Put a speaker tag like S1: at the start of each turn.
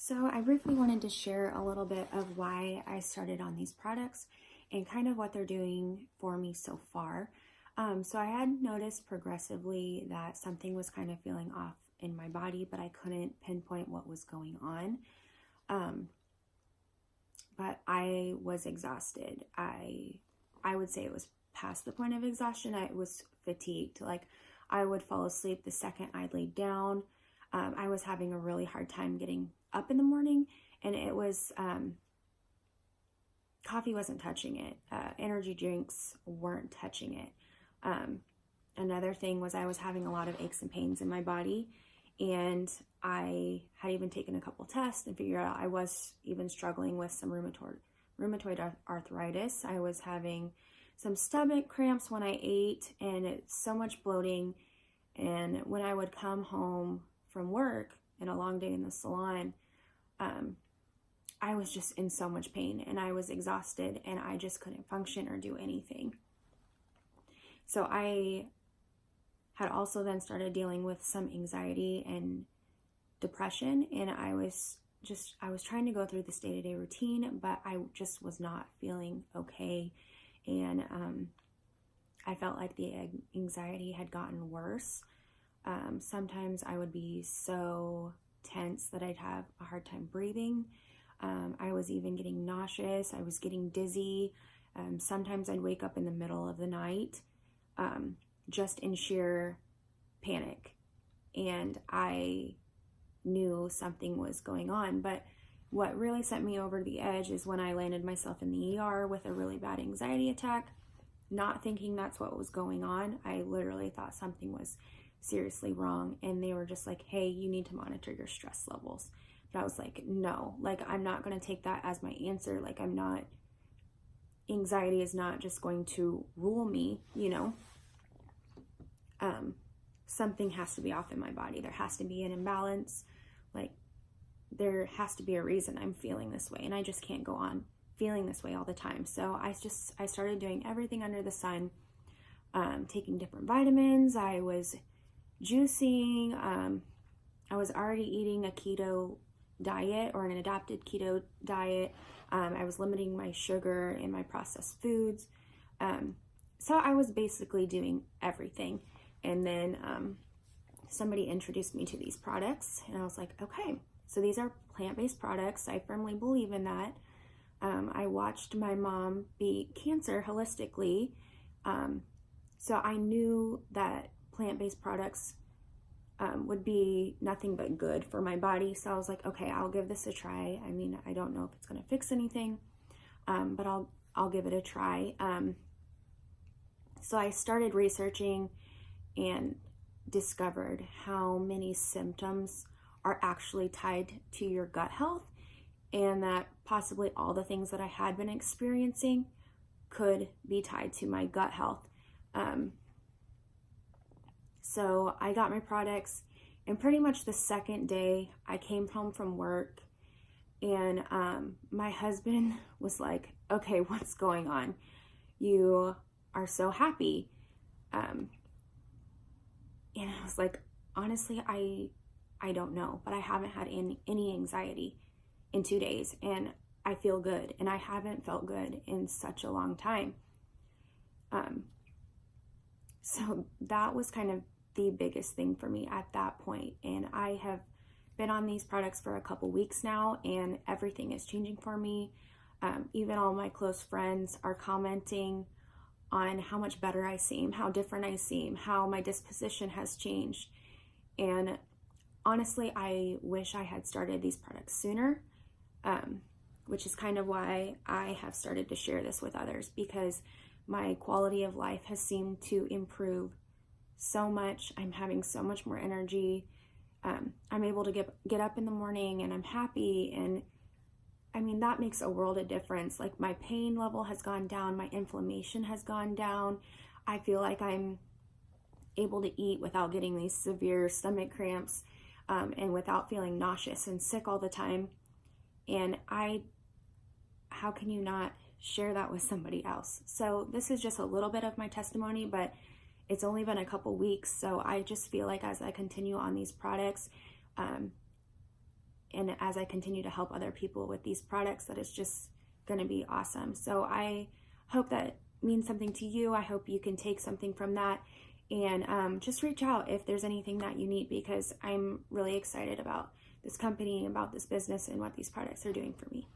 S1: So I briefly wanted to share a little bit of why I started on these products and kind of what they're doing for me so far. So I had noticed progressively that something was kind of feeling off in my body, but I couldn't pinpoint what was going on. But I was exhausted. I would say it was past the point of exhaustion. I was fatigued. Like I would fall asleep the second I laid down. I was having a really hard time getting up in the morning, and it was coffee wasn't touching it. Energy drinks weren't touching it. Another thing was I was having a lot of aches and pains in my body, and I had even taken a couple tests and figured out I was even struggling with some rheumatoid arthritis. I was having some stomach cramps when I ate, and it's so much bloating. And when I would come home from work and a long day in the salon, I was just in so much pain, and I was exhausted, and I just couldn't function or do anything. So I had also then started dealing with some anxiety and depression, and I was trying to go through this day-to-day routine, but I just was not feeling okay. And I felt like the anxiety had gotten worse. Sometimes I would be so tense that I'd have a hard time breathing. I was even getting nauseous. I was getting dizzy. Sometimes I'd wake up in the middle of the night, just in sheer panic. And I knew something was going on. But what really sent me over the edge is when I landed myself in the ER with a really bad anxiety attack, not thinking that's what was going on. I literally thought something was seriously wrong, and they were just like, hey, you need to monitor your stress levels. But I was like, no, like I'm not going to take that as my answer. Like anxiety is not just going to rule me, you know. Something has to be off in my body. There has to be an imbalance. Like there has to be a reason I'm feeling this way, and I just can't go on feeling this way all the time. So I started doing everything under the sun, taking different vitamins. I was juicing. I was already eating a keto diet, or an adapted keto diet. I was limiting my sugar and my processed foods. So I was basically doing everything. And then somebody introduced me to these products, and I was like, okay, so these are plant-based products. I firmly believe in that. I watched my mom beat cancer holistically. So I knew that plant-based products would be nothing but good for my body. So I was like, okay, I'll give this a try. I mean, I don't know if it's going to fix anything, but I'll give it a try. So I started researching and discovered how many symptoms are actually tied to your gut health, and that possibly all the things that I had been experiencing could be tied to my gut health. So I got my products, and pretty much the second day I came home from work, and my husband was like, okay, what's going on? You are so happy. And I was like, honestly, I don't know, but I haven't had any anxiety in 2 days, and I feel good, and I haven't felt good in such a long time. So that was kind of the biggest thing for me at that point. And I have been on these products for a couple weeks now, and everything is changing for me. Even all my close friends are commenting on how much better I seem, how different I seem, how my disposition has changed. And honestly, I wish I had started these products sooner, which is kind of why I have started to share this with others, because my quality of life has seemed to improve so much. I'm having so much more energy. I'm able to get up in the morning, and I'm happy. And I mean, that makes a world of difference. Like my pain level has gone down, my inflammation has gone down. I feel like I'm able to eat without getting these severe stomach cramps, and without feeling nauseous and sick all the time. And how can you not share that with somebody else? So this is just a little bit of my testimony, but it's only been a couple weeks. So I just feel like as I continue on these products, and and as I continue to help other people with these products, that is just going to be awesome. So I hope that means something to you. I hope you can take something from that, and just reach out if there's anything that you need, because I'm really excited about this company, about this business, and what these products are doing for me.